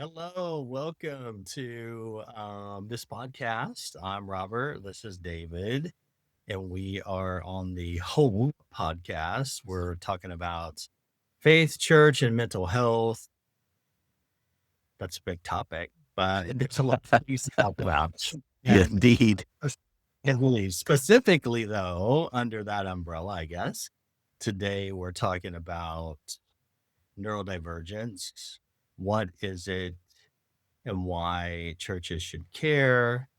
Hello, welcome to this podcast. I'm Robert. This is David, and we are on the Whole podcast. We're talking about faith, church, and mental health. That's a big topic, but there's a lot of things to talk about. And, Indeed. and really specifically, though, under that umbrella, I guess, today we're talking about neurodivergence. What is it? And why churches should care.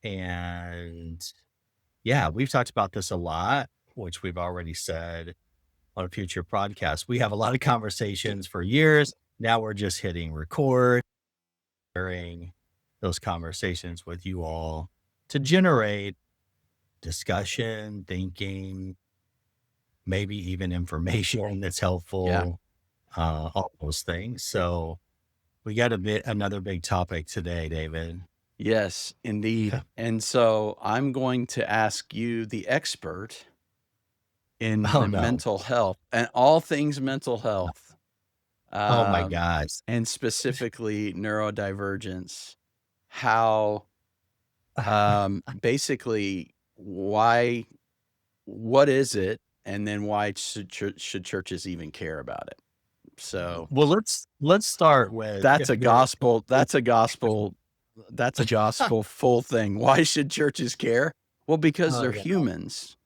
And yeah, we've talked about this a lot, which we've already said on a future podcast. We have a lot of conversations for years. Now we're just hitting record, sharing those conversations with you all to generate discussion, thinking, maybe even information that's helpful, all those things. So we got another big topic today, David. Yes, indeed. And so I'm going to ask you, the expert in Oh the no. mental health and all things mental health, Oh my gosh. and specifically neurodivergence, how basically what is it, and then why should churches even care about it? So Well, let's start with that's a gospel full thing. Why should churches care? Well, because they're yeah, humans,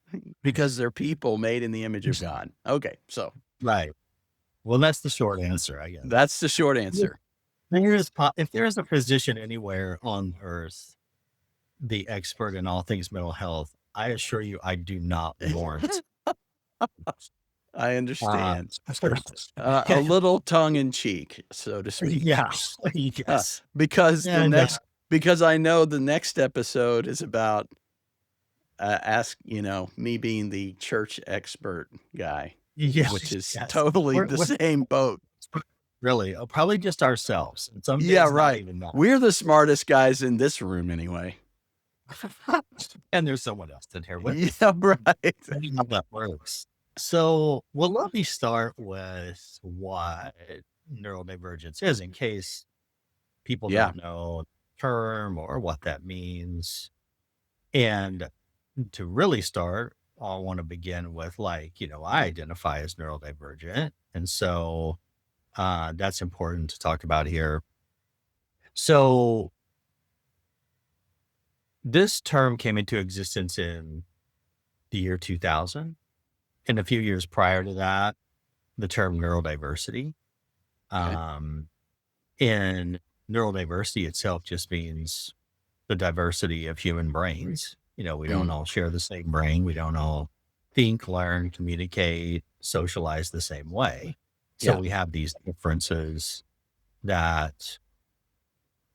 because they're people made in the image of God. Okay, so right. Well, that's the short answer, I guess. that's the short answer. If there is a physician anywhere on earth, the expert in all things mental health, I assure you, I do not warrant. I understand. A little tongue in cheek, so to speak. Yeah. Yes. Because And, because I know the next episode is about me being the church expert guy, yes, which is yes. totally the same boat. Really, probably just ourselves. And some Yeah, days not right. even that. We're the smartest guys in this room anyway. And there's someone else in here with Yeah, right. how that works. So, well, let me start with what neurodivergence is in case people Yeah. don't know the term or what that means. And to really start, I want to begin with I identify as neurodivergent. And so that's important to talk about here. So this term came into existence in the year 2000. And a few years prior to that, the term neurodiversity. Okay. And neurodiversity itself just means the diversity of human brains. We don't all share the same brain. We don't all think, learn, communicate, socialize the same way. So we have these differences that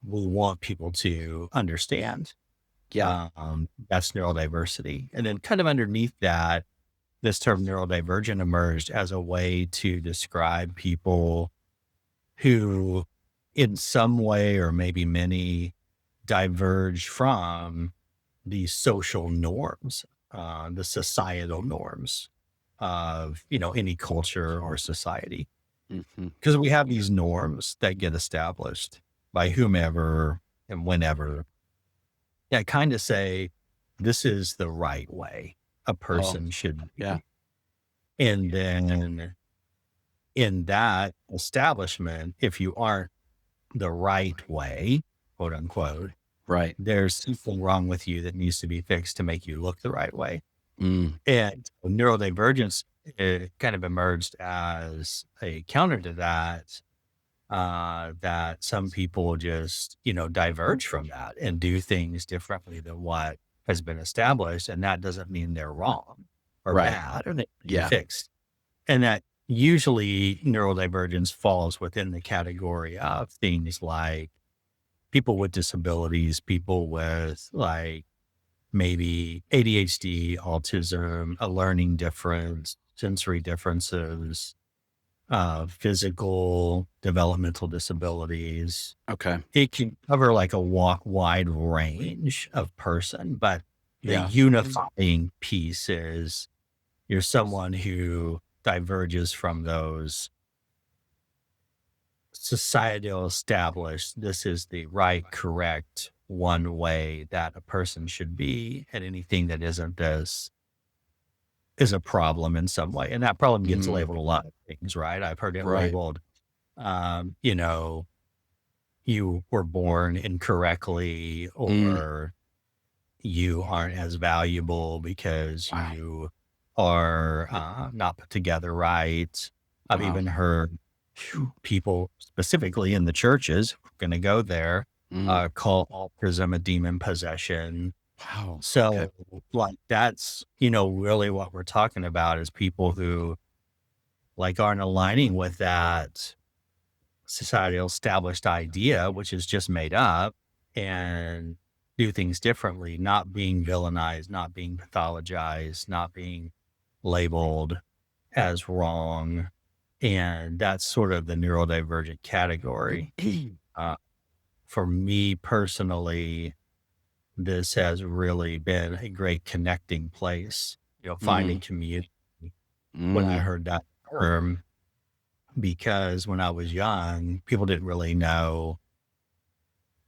we want people to understand. Yeah. That's neurodiversity. And then kind of underneath that, this term neurodivergent emerged as a way to describe people who in some way or maybe many diverge from the social norms, the societal norms of, any culture or society. Because we have these norms that get established by whomever and whenever that kind of say, this is the right way a person should be. Yeah. And then in that establishment, if you aren't the right way, quote unquote, Right. there's something wrong with you that needs to be fixed to make you look the right way. Mm. And neurodivergence kind of emerged as a counter to that, that some people just, diverge from that and do things differently than what has been established. And that doesn't mean they're wrong or Right. bad or they need to Yeah. be fixed. And that usually neurodivergence falls within the category of things like people with disabilities, people with maybe ADHD, autism, a learning difference, sensory differences, physical, developmental disabilities. Okay. It can cover a wide range of person, but the Yeah. unifying piece is you're someone who diverges from those societal established this is the right, correct one way that a person should be, and anything that isn't this is a problem in some way. And that problem gets Mm, labeled a lot of things, right? I've heard it right. labeled, you know, you were born incorrectly, Mm, or you aren't as valuable because wow. you are not put together right. I've Wow. even heard Phew. people specifically in the churches, we're going to go there, Mm, call altruism a demon possession. wow. Okay. So, like, that's, really what we're talking about is people who, like, aren't aligning with that societal established idea, which is just made up, and do things differently, not being villainized, not being pathologized, not being labeled as wrong. And that's sort of the neurodivergent category. Uh, for me personally, this has really been a great connecting place, Mm, finding community when I mm, heard that term, because when I was young, people didn't really know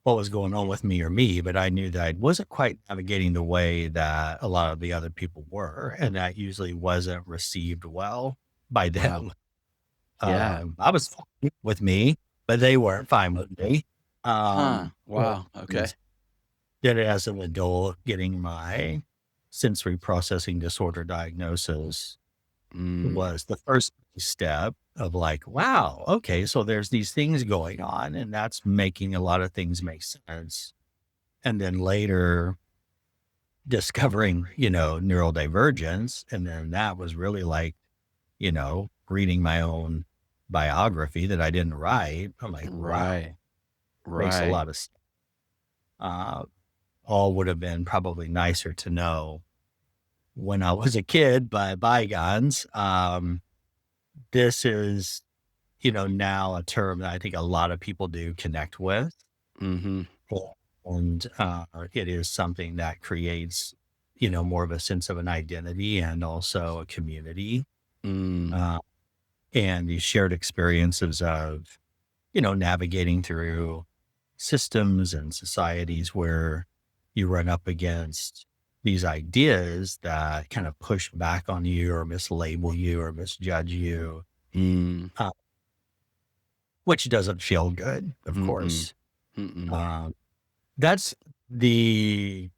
what was going on with me or me, but I knew that I wasn't quite navigating the way that a lot of the other people were. And that usually wasn't received well by wow. them. Yeah. I was fine with me, but they weren't fine with me. Huh. And Wow. Okay. then as an adult, getting my sensory processing disorder diagnosis Mm, was the first step of like, wow, okay, so there's these things going on, and that's making a lot of things make sense. And then later discovering, neurodivergence. And then that was really like, reading my own biography that I didn't write. I'm like, right. wow, makes a Right. lot of sense. Uh, all would have been probably nicer to know when I was a kid by bygones. This is, now a term that I think a lot of people do connect with. Mhm. And it is something that creates, more of a sense of an identity and also a community. Mm, Uh, and these shared experiences of, navigating through systems and societies where you run up against these ideas that kind of push back on you or mislabel you or misjudge you, mm, uh, which doesn't feel good, of mm-mm, course. mm-mm. Um, that's the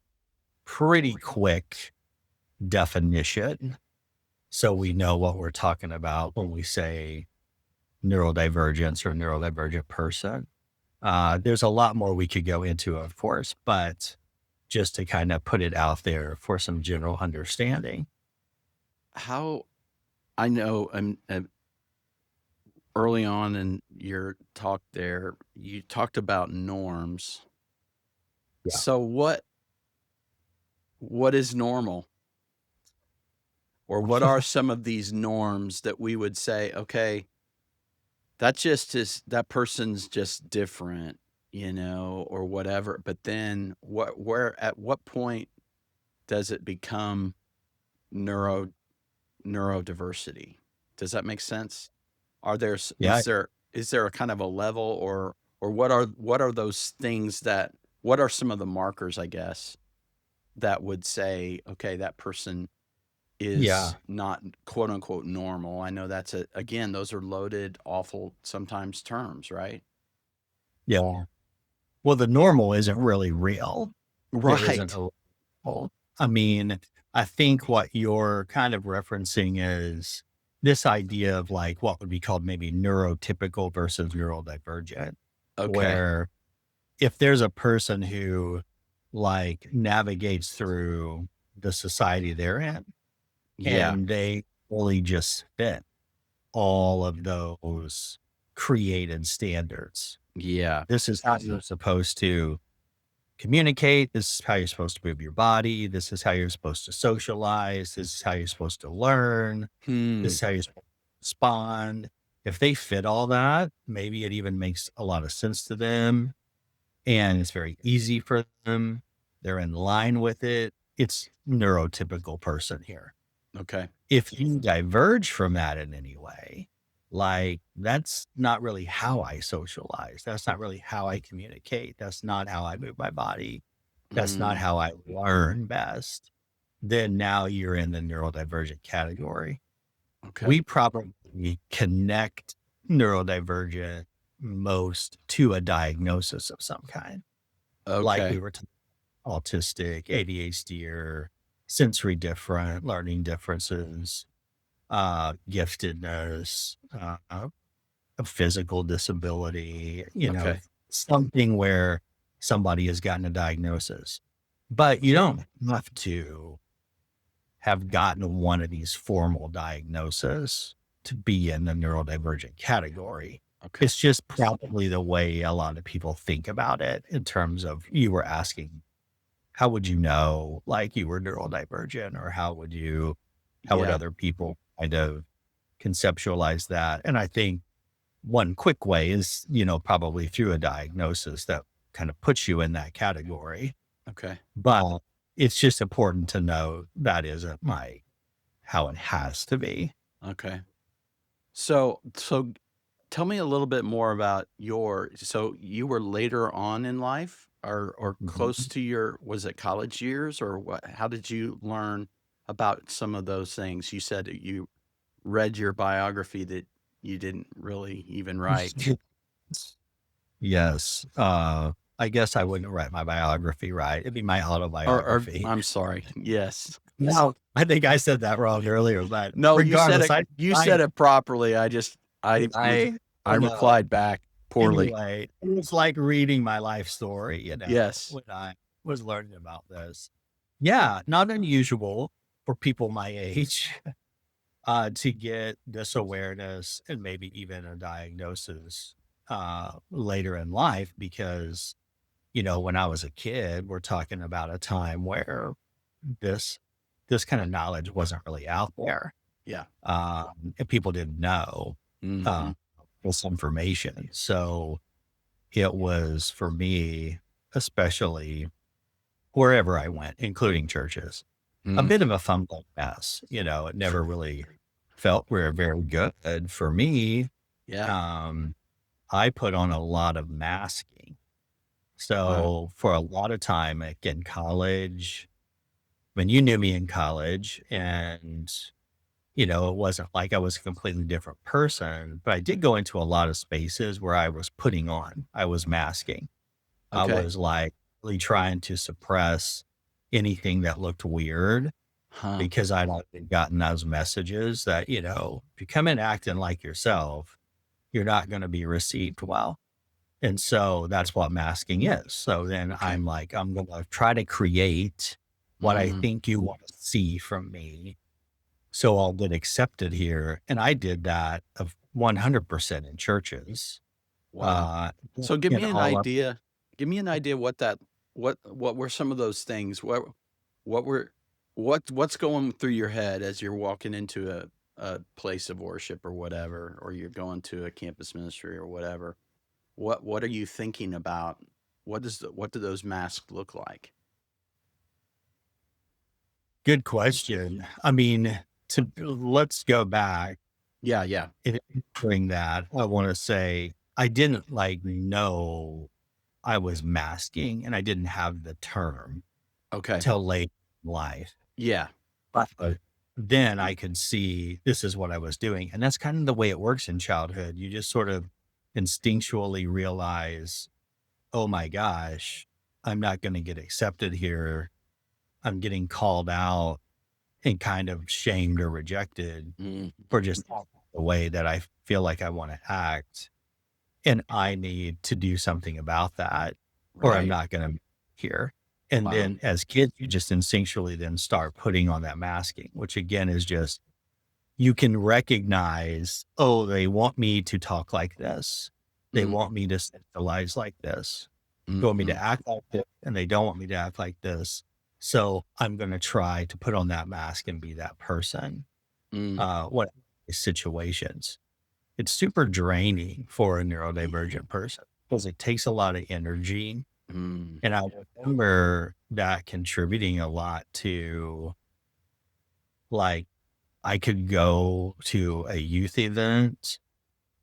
pretty quick definition. So we know what we're talking about when we say neurodivergence or neurodivergent person. There's a lot more we could go into, of course, but just to kind of put it out there for some general understanding. How I know, early on in your talk there, you talked about norms. Yeah. So what is normal? Or what are some of these norms that we would say, "Okay, that just is that person's just different," or whatever, but then where at what point does it become neuro neurodiversity? Does that make sense? Are there s Yeah. is there a kind of a level or what are those things that what are some of the markers, I guess, that would say, "Okay, that person is Yeah. not quote unquote normal." I know that's again, those are loaded, awful sometimes terms, right? Yeah. Well, the normal isn't really real. There isn't Right. a well, I mean, I think what you're kind of referencing is this idea of like what would be called maybe neurotypical versus neurodivergent, Okay. where if there's a person who like navigates through the society they're in Yeah. and they fully just fit all of those created standards. Yeah. This is how you're supposed to communicate. This is how you're supposed to move your body. This is how you're supposed to socialize. This is how you're supposed to learn. This Hmm. is how you're supposed to respond. If they fit all that, maybe it even makes a lot of sense to them and it's very easy for them. They're in line with it. It's neurotypical person here. Okay. If you diverge from that in any way, like, that's not really how I socialize. That's not really how I communicate. That's not how I move my body. That's not Mm, how I learn best. Then now you're in the neurodivergent category. okay. We probably connect neurodivergent most to a diagnosis of some kind, like we Okay. were autistic, ADHD, or sensory different, learning differences, giftedness, a physical disability, Okay. something where somebody has gotten a diagnosis. But you don't have to have gotten one of these formal diagnoses to be in the neurodivergent category. Okay. It's just probably the way a lot of people think about it in terms of you were asking, how would you know like you were neurodivergent, or how would Yeah. other people kind of conceptualize that? And I think one quick way is, probably through a diagnosis that kind of puts you in that category. Okay. But it's just important to know that isn't like how it has to be. Okay. So tell me a little bit more about so you were later on in life or close Mhm. to your was it college years or what? How did you learn about some of those things? You said that you read your biography that you didn't really even write. Yes. I guess I wouldn't write my biography right. It'd be my Or autobiography. I'm sorry. Yes. No, I think I said that wrong earlier, but No, regardless, you I said it properly. I I don't know. replied back poorly. Anyway, it was like reading my life story, Yes. when I was learning about this. Yeah, not unusual for people my age, to get this awareness and maybe even a diagnosis, later in life because, when I was a kid, we're talking about a time where this this kind of knowledge wasn't really out there, Yeah. and people didn't know, uh, Mhm. this information. So it was for me, especially wherever I went, including churches, a Mm. bit of a fumbling mess. It never really felt very good for me. Yeah. Um, I put on a lot of masking. Wow. So for a lot of time, like in college, when you knew me in college, and it wasn't like I was a completely different person, but I did go into a lot of spaces where I was masking. I Okay. was like really trying to suppress anything that looked weird Huh. because I'd already gotten those messages that, if you come in acting like yourself, you're not going to be received well. And so that's what masking is. So then Okay. I'm like, I'm going to try to create what I Mm. think you want to see from me. So I'll get accepted here. And I did that of 100% in churches, Wow. uh, So in all of give me an idea what were some of those things? What were what's going through your head as you're walking into a place of worship or whatever, or you're going to a campus ministry or whatever? What are you thinking about? What do those masks look like? Good question. I mean, let's go back Yeah, yeah. and answering that. I want to say I didn't like know I was masking, and I didn't have the term Okay. till late in life. Yeah. But then I could see this is what I was doing. And that's kind of the way it works in childhood. You just sort of instinctually realize, oh my gosh, I'm not going to get accepted here. I'm getting called out and kind of shamed or rejected Mm, for just the way that I feel like I want to act. And I need to do something about that, or I'm right. not going to here. And Wow. then as kids, you just instinctually then start putting on that masking, which again is just you can recognize, oh, they want me to talk like this. They Mm, want me to socialize like this. They want me to mhm, act like this, and they don't want me to act like this. So I'm going to try to put on that mask and be that person. mm, What situations? It's super draining for a neurodivergent person because it takes a lot of energy. mm. And I remember that contributing a lot to, like, I could go to a youth event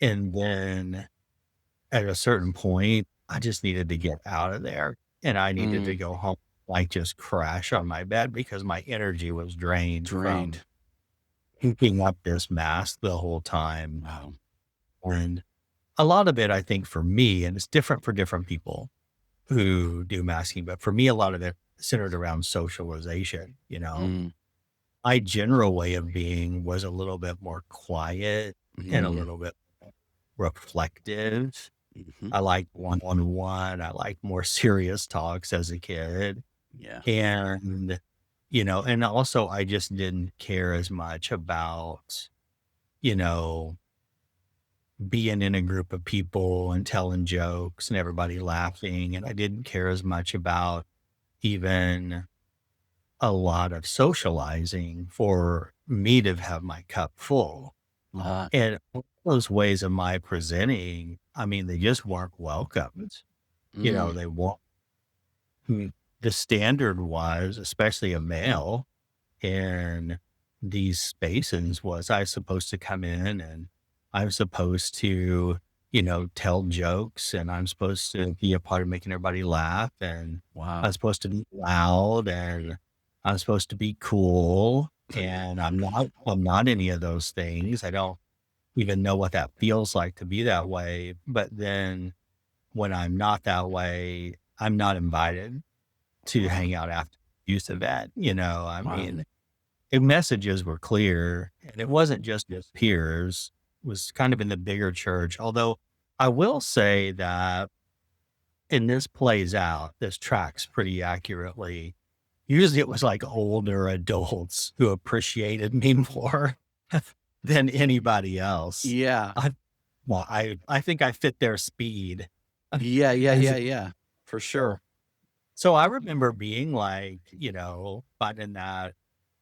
And then at a certain point, I just needed to get out of there, and I needed to Mm, go home, like, just crash on my bed because my energy was drained from drained. keeping up this mask the whole time. Wow. And a lot of it, I think, for me, and it's different for different people who do masking, but for me, a lot of it centered around socialization, you know? Mm, My general way of being was a little bit more quiet and a mm, little bit reflective. mhm. I liked one-on-one. I liked more serious talks as a kid. Yeah. And, and also I just didn't care as much about, you know, being in a group of people and telling jokes and everybody laughing. And I didn't care as much about even a lot of socializing for me to have my cup full. Uh, And all those ways of my presenting, I mean, they just weren't welcomed. mm, They want the standard was, especially a male in these spaces, was I supposed to come in and I'm supposed to, tell jokes and I'm supposed to be a part of making everybody laugh and I'm wow. supposed to be loud and I'm supposed to be cool. And I'm not any of those things. I don't even know what that feels like to be that way. But then when I'm not that way, I'm not invited to Wow. hang out after the youth event. I Wow. mean, the messages were clear and it wasn't just with peers, it was kind of in the bigger church. Although I will say that, and this plays out, this tracks pretty accurately. Usually it was like older adults who appreciated me more than anybody else. Yeah. I I think I fit their speed. Yeah, yeah, As yeah, yeah. For so sure. so I remember being like, finding that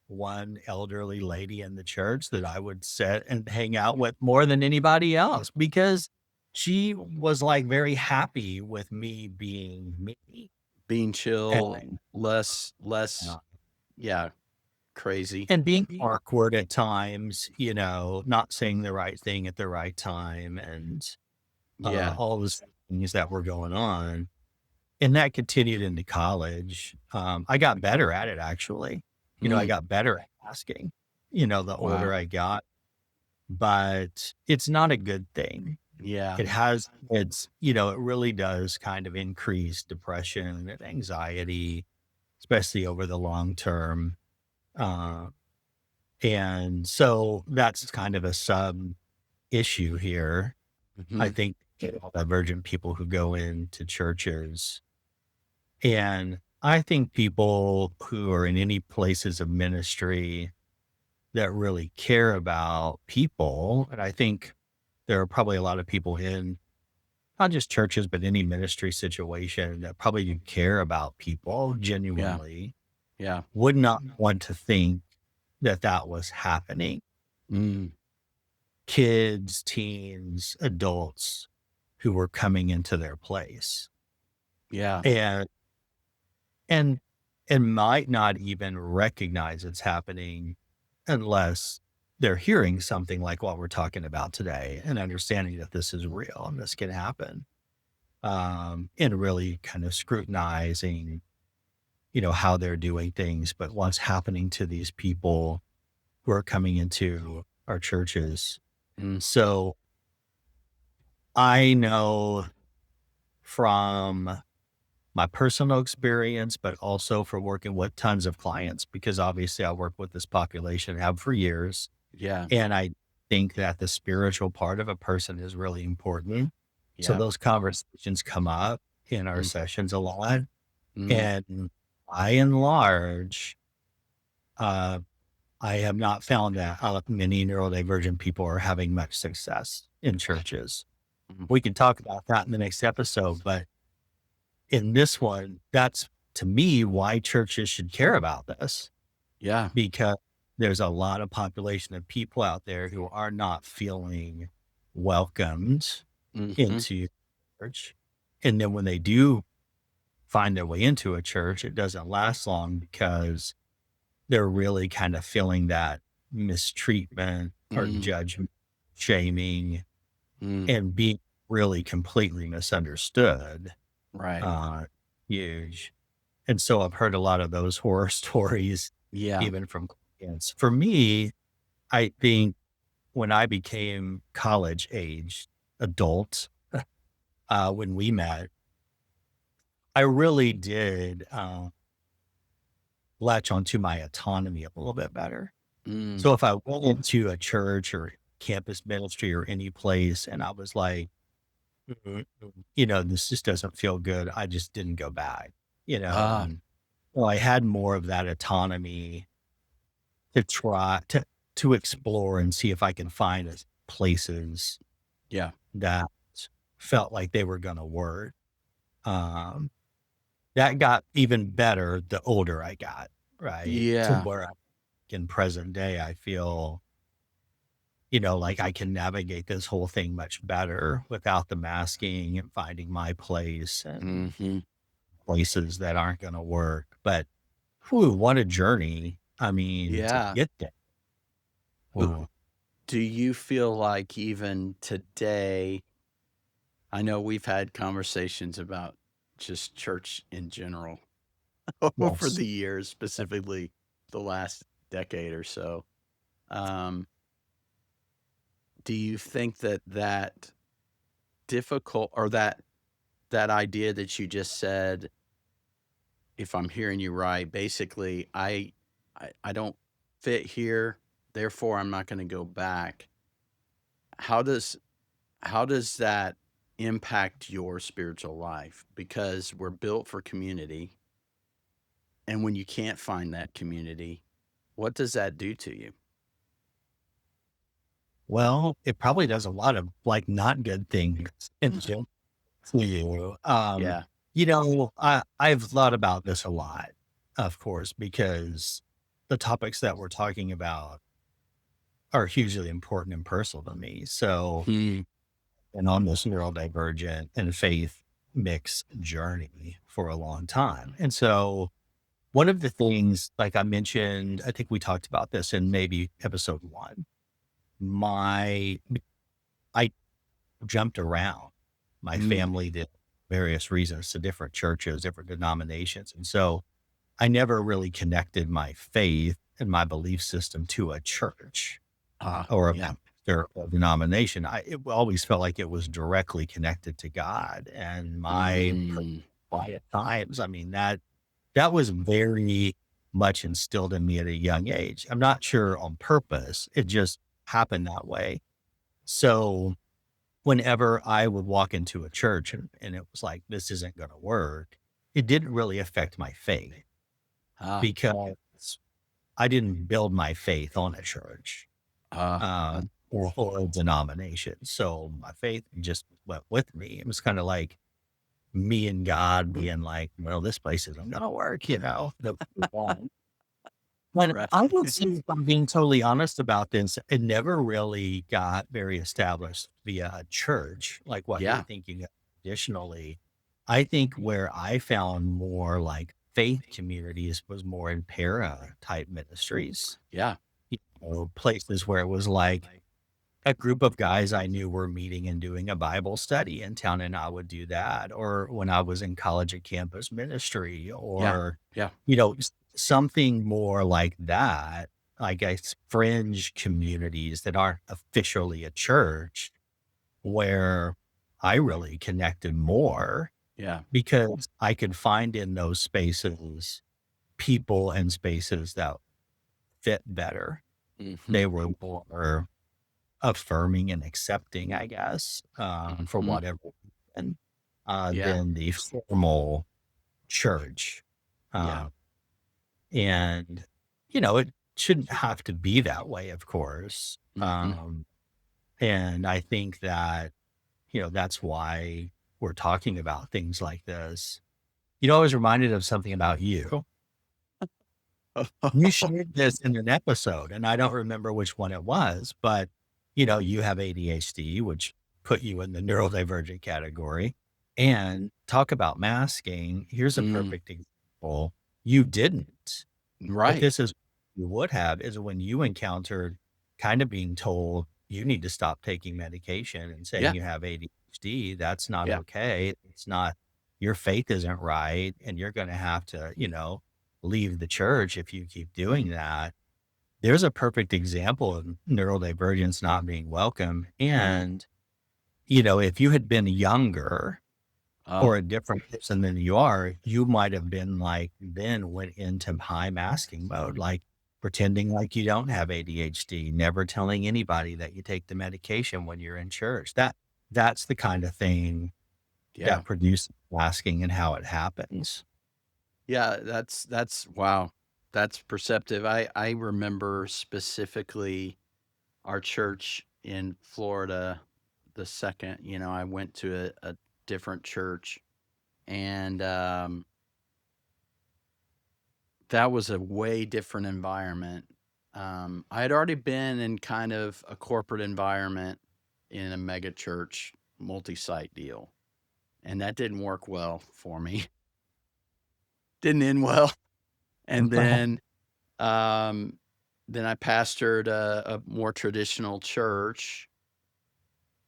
one elderly lady in the church that I would sit and hang out with more than anybody else because she was like very happy with me being me. Being chill, And less, yeah, crazy. And being awkward at times, not saying the right thing at the right time and, Yeah. all those things that were going on. And that continued into college. I got better at it actually. I Mm, got better at asking, the older wow. I got, but it's not a good thing. Yeah. It really does kind of increase depression and anxiety, especially over the long term. Uh, And so that's kind of a sub issue here. I Mhm. think divergent people who go into churches. And I think people who are in any places of ministry that really care about people, and I think there are probably a lot of people in not just churches, but any ministry situation that probably do care about people Yeah. genuinely, Yeah. would not want to think that that was happening. Mm, Kids, teens, adults who were coming into their place yeah. and and and might not even recognize it's happening unless they're hearing something like what we're talking about today and understanding that this is real and this can happen. And really kind of scrutinizing, how they're doing things, but what's happening to these people who are coming into our churches. Mm, So I know from my personal experience, but also for working with tons of clients because obviously I work with this population, have for years. yeah. And I think that the spiritual part of a person is really important. So Yeah. those conversations come up in our Mm, sessions a lot. mm, And by and large, uh, I have not found that many neurodivergent people are having much success in churches. mm. We can talk about that in the next episode, but in this one, that's to me why churches should care about this Yeah. because there's a lot of population of people out there who are not feeling welcomed Mhm. into church. And then when they do find their way into a church, it doesn't last long because they're really kind of feeling that mistreatment or Mm, judgment, shaming. Mm, and being really completely misunderstood, right. uh, huge. And so I've heard a lot of those horror stories Yeah. even from clients. For me, I think when I became college age adult, when we met, I really did, latch onto my autonomy a little bit better. Mm, So if I went into a church or campus ministry or any place and I was like, this just doesn't feel good, I just didn't go back, ah, and well, I had more of that autonomy to try to explore and see if I can find places yeah. that felt like they were gonna work. Um, that got even better the older I got, right? To Yeah. where in present day, I feel, like I can navigate this whole thing much better without the masking and finding my place and Mhm. places that aren't gonna work. But whew, what a journey. I mean, to Yeah. get there. Uh, Whoa. do you feel like even today I know we've had conversations about just church in general over Yes. the years, specifically the last decade or so. Um, do you think that difficult or that idea that you just said, if I'm hearing you right, basically, I don't fit here, therefore I'm not gonna go back. How does how does that impact your spiritual life? Because we're built for community, and when you can't find that community, what does that do to you? Well, it probably does a lot of, like, not good things in general to you. Yeah, I've thought about this a lot, of course, because the topics that we're talking about are hugely important and personal to me. So, hmm, and on this neurodivergent and faith mix journey for a long time. And so, one of the things, like I mentioned, I think we talked about this in maybe episode one. My, I jumped around. My mm, family did various reasons to different churches, different denominations. And so I never really connected my faith and my belief system to a church or a yeah, pastor or denomination. It always felt like it was directly connected to God and my mm, quiet times. I mean, that was very much instilled in me at a young age. I'm not sure on purpose. It just happened that way. So whenever I would walk into a church and it was like, this isn't going to work, it didn't really affect my faith ah, because I didn't build my faith on a church ah, or a denomination. So my faith just went with me. It was kind of like me and God being like, well, this place isn't going to work, that we want. But right, I would say, if I'm being totally honest about this, it never really got very established via a church, like what you're yeah, thinking of traditionally. I think where I found more like faith communities was more in para type ministries, yeah, places where it was like a group of guys I knew were meeting and doing a Bible study in town, and I would do that. Or when I was in college at campus ministry, yeah, or, yeah, something more like that, like fringe communities that aren't officially a church, where I really connected more yeah, because I could find in those spaces people and spaces that fit better. mhm, They were more affirming and accepting, I guess, for mhm, whatever reason, yeah, than the formal church. yeah, Uh, and, it shouldn't have to be that way, of course. mhm, And I think that, that's why we're talking about things like this. I was reminded of something about you. You shared this in an episode, and I don't remember which one it was, but, you have ADHD, which put you in the neurodivergent category. And talk about masking. Here's a mm, perfect example. You didn't, but right, this is you would have is when you encountered kind of being told, you need to stop taking medication and saying Yeah, you have ADHD. That's not yeah, okay. It's not, your faith isn't right. And you're going to have to, leave the church if you keep doing that. There's a perfect example of neurodivergence not being welcome. right. And, if you had been younger, Oh, or a different person than you are, you might have been like, then went into high masking mode, like pretending like you don't have ADHD, never telling anybody that you take the medication when you're in church. That's the kind of thing yeah. that produces masking and how it happens. Yeah, that's wow. That's perceptive. I remember specifically our church in Florida, the second, I went to a different church, and that was a way different environment. I had already been in kind of a corporate environment in a mega church, multi-site deal, and that didn't work well for me. Didn't end well. And um, then I pastored a more traditional church,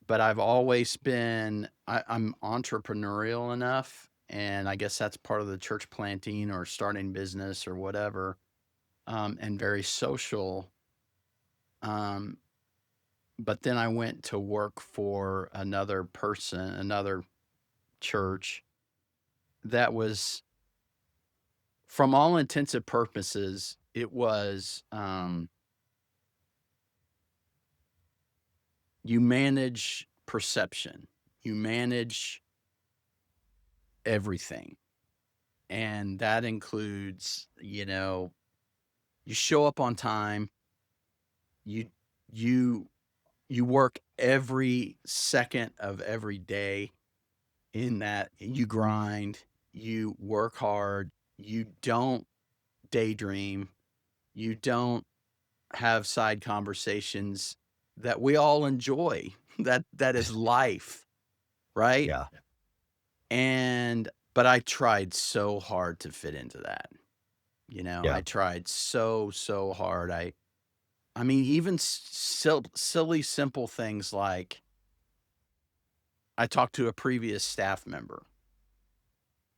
but I've always been I'm entrepreneurial enough, and I guess that's part of the church planting or starting business or whatever, and very social. Um, but then I went to work for another person, another church that was, from all intents and purposes, it was, you manage perception, you manage everything. And that includes, you show up on time, you you you work every second of every day in that, you grind, you work hard, you don't daydream, you don't have side conversations that we all enjoy. That is life, right? Yeah. And but I tried so hard to fit into that. I Yeah. tried so, so hard. I mean, even silly, simple things like I talked to a previous staff member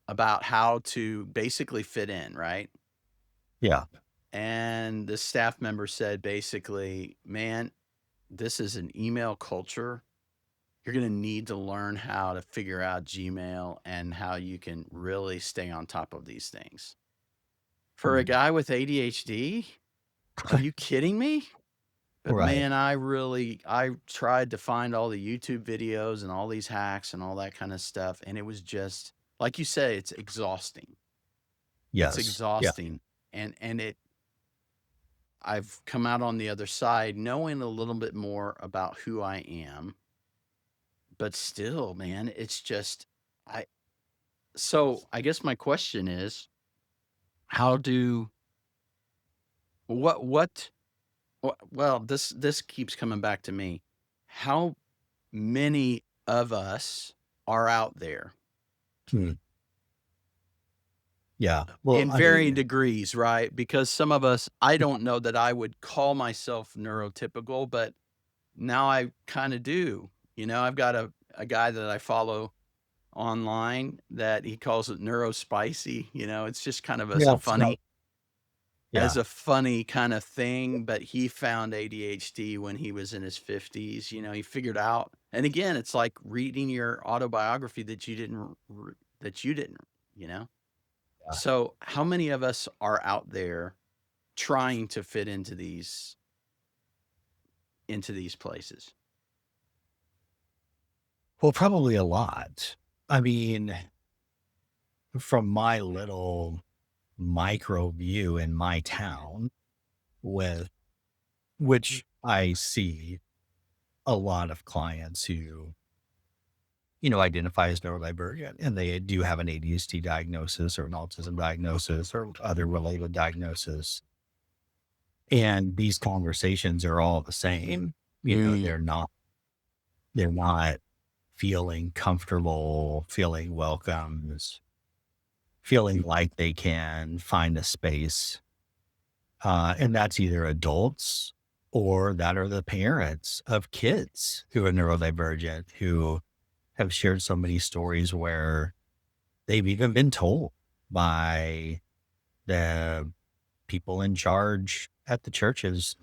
about how to basically fit in, right? Yeah. And the staff member said basically, "Man, this is an email culture. You're going to need to learn how to figure out Gmail and how you can really stay on top of these things." For a Mm. guy with ADHD, are you kidding me? But Right. man, I tried to find all the YouTube videos and all these hacks and all that kind of stuff, and it was just like you say, it's exhausting. It's Yes. Yeah. exhausting. And I've come out on the other side knowing a little bit more about who I am, but still, man, it's just I so I guess my question is, how do what well, this keeps coming back to me. How many of us are out there Hmm. Yeah. Well, in I varying mean, degrees, right? Because some of us, I don't know that I would call myself neurotypical, but now I kind of do. I've got a guy that I follow online that he calls it neurospicy. It's just kind of yeah. So, as yeah. a funny kind of thing, but he found ADHD when he was in his 50s. He figured out, and again, it's like reading your autobiography that you didn't, you know? Yeah. So, how many of us are out there trying to fit into these places? Well, probably a lot. I mean, from my little micro view in my town, with which I see a lot of clients who, identify as neurodivergent, and they do have an ADHD diagnosis or an autism diagnosis or other related diagnosis. And these conversations are all the same. Mm, They're not feeling comfortable, feeling welcomed, feeling like they can find a space. And that's either adults. or that are the parents of kids who are neurodivergent, who have shared so many stories where they've even been told by the people in charge at the churches,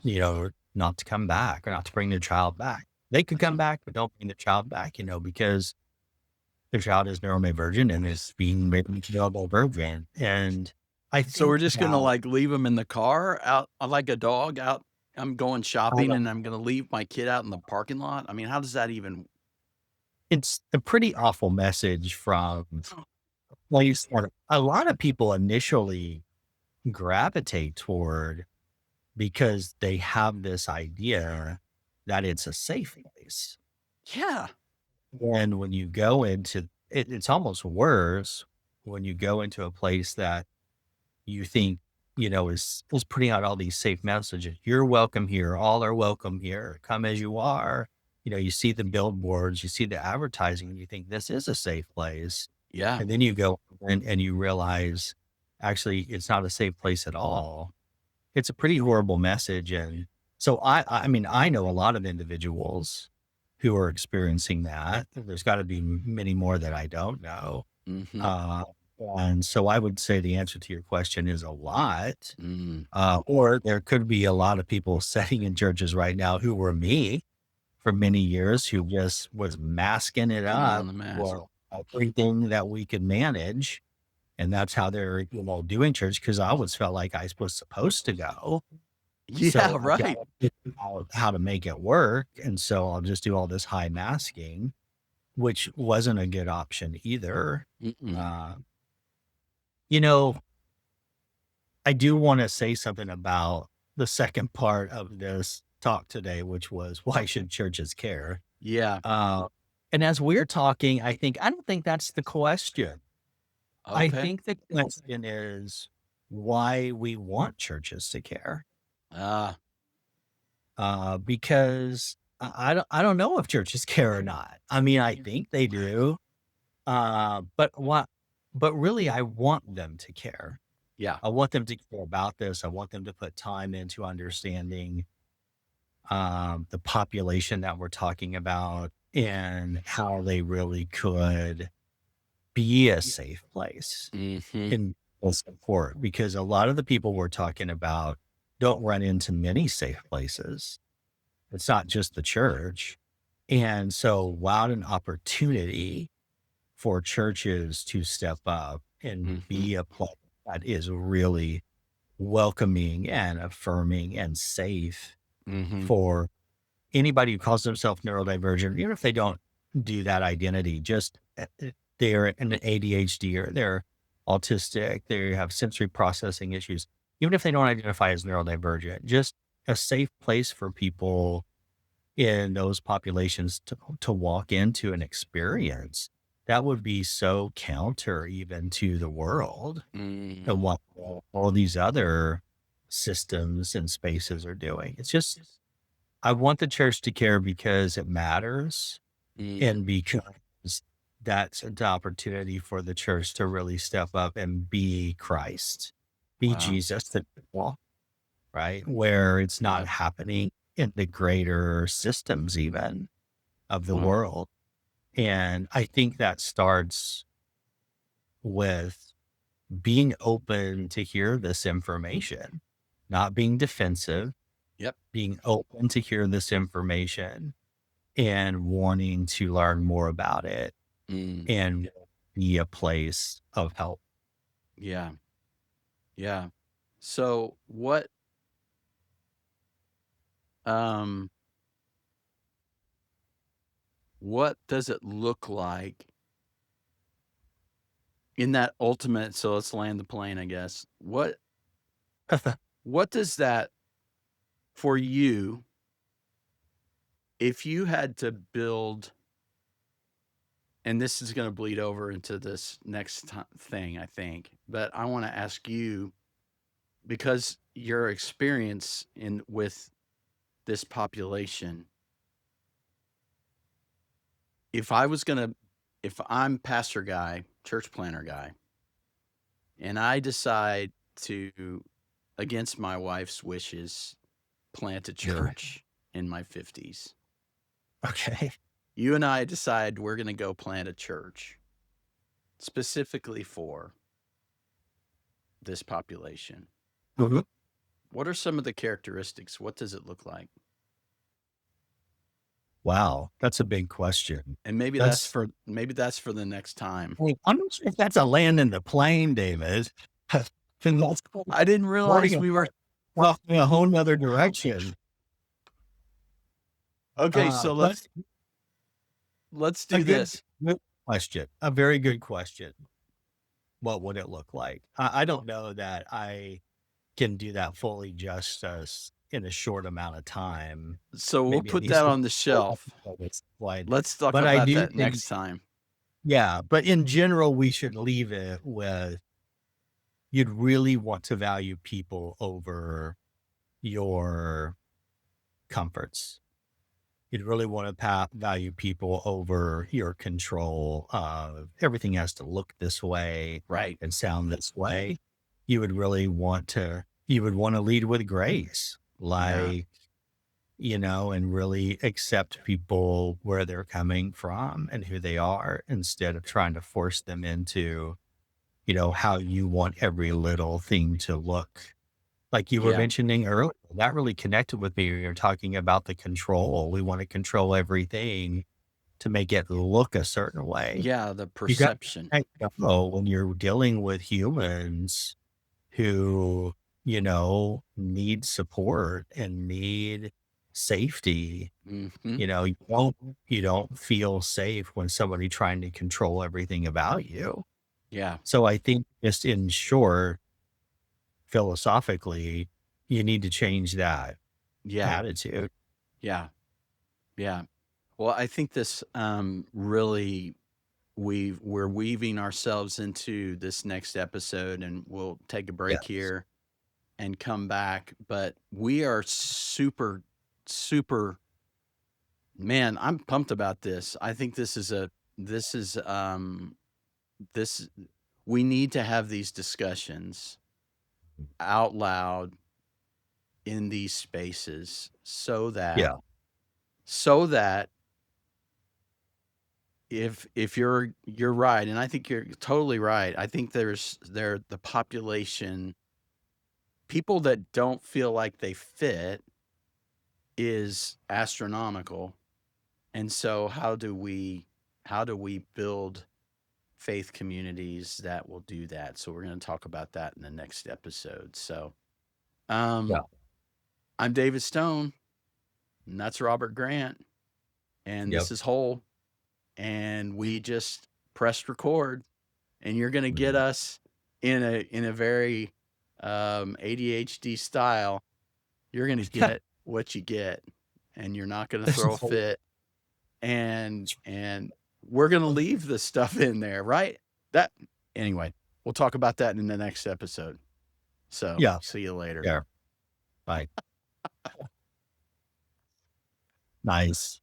not to come back or not to bring their child back. They could come back, but don't bring the child back, because their child is neurodivergent and is being made neurodivergent. And I So we're think just gonna, that like, leave him in the car out like a dog out. I'm going I shopping, don't and I'm gonna leave my kid out in the parking lot? I mean, how does that even it's a pretty awful message from well, you sort of a lot of people initially gravitate toward because they have this idea that it's a safe place. Yeah. And when you go into it, it's almost worse when you go into a place that you think, is putting out all these safe messages. You're welcome here. All are welcome here. Come as you are. You see the billboards, you see the advertising, and you think this is a safe place. Yeah. And then you go and you realize actually it's not a safe place at all. It's a pretty horrible message. And so I mean, I know a lot of individuals who are experiencing that. There's got to be many more that I don't know. Mhm. Uh, and so I would say the answer to your question is a lot. Mm. Or there could be a lot of people sitting in churches right now who were me for many years, who just was masking it Putting on up the mask. for everything that we could manage. And that's how they're, doing church because I always felt like I was supposed to go. Yeah, So I got right. to figure out how to make it work. And so I'll just do all this high masking, which wasn't a good option either. Mm-mm. Uh, you know, I do want to say something about the second part of this talk today, which was why should churches care? Yeah. Uh, and as we're talking, I don't think that's the question. I Okay. think the question is why we want churches to care. Ah, Because I don't know if churches care or not. I mean, I think they do. But really I want them to care. yeah. I want them to care about this. I want them to put time into understanding the population that we're talking about and how they really could be a safe place Mhm. in support. Because a lot of the people we're talking about don't run into many safe places. It's not just the church. And so, what an opportunity for churches to step up and Mhm. be a place that is really welcoming and affirming and safe Mhm. for anybody who calls themselves neurodivergent, even if they don't do that identity, just they're an ADHD or they're autistic, they have sensory processing issues, even if they don't identify as neurodivergent, just a safe place for people in those populations to walk into and experience. That would be so counter even to the world Mm. and what all these other systems and spaces are doing. It's just I want the church to care because it matters Mm. and because that's an opportunity for the church to really step up and be Christ, be Wow. Jesus the people, right? Where it's not Yeah. happening in the greater systems even of the Wow. world. And I think that starts with being open to hear this information, not being defensive, Yep. being open to hear this information and wanting to learn more about it Mm. and be a place of help. Yeah. Yeah. So um, what does it look like in that ultimate, so let's land the plane, I guess. What does that for you, if you had to build, and this is gonna bleed over into this next thing, I think, but I wanna ask you, because your experience in with this population, if I was gonna if I'm pastor guy, church planner guy, and I decide to, against my wife's wishes, plant a Sure. church in my 50s. Okay. You and I decide we're going to go plant a church specifically for this population. Mhm. What are some of the characteristics? What does it look like? Wow, that's a big question. And maybe that's That's for the next time. Well, I'm not sure if that's a land in the plane, David. Then that's I didn't realize boarding we were well in a whole nother direction. okay. So But let's a do this. good question, a very good question. What would it look like? I don't know that I can do that fully justice in a short amount of time. So we'll Maybe it put needs that to on the shelf. wide. Let's talk But I about do that think, next time. yeah, but in general, we should leave it with you'd really want to value people over your comforts. You'd really want to value people over your control of everything has to look this way Right. and sound this way. You would want to lead with grace, Yeah. like, and really accept people where they're coming from and who they are instead of trying to force them into, how you want every little thing to look. Like you were Yeah. mentioning earlier, that really connected with me. You're talking about the control. We want to control everything to make it look a certain way. Yeah. The You got perception. to know when you're dealing with humans who, need support and need safety. Hmm. You don't feel safe when somebody trying to control everything about you. Yeah. So I think just in short, philosophically, you need to change that Yeah. attitude. Yeah. Yeah. Well, I think this really we're weaving ourselves into this next episode, and we'll take a break Yes. here and come back. But we are super, super, man, I'm pumped about this. I think this is, this, we need to have these discussions out loud in these spaces Yeah. so that if you're right, and I think you're totally right. I think the population, people that don't feel like they fit is astronomical. And so how do we build faith communities that will do that? So we're going to talk about that in the next episode. So Yeah. um I'm David Stone, and that's Robert Grant, and Yep. this is Whole, and we just pressed record, and you're going to get Mhm. us in a very ADHD style. You're going to get what you get, and you're not going to This throw a is whole fit, and we're going to leave the stuff in there, right? That anyway, we'll talk about that in the next episode. So, Yeah. see you later. Yeah. Right. Nice.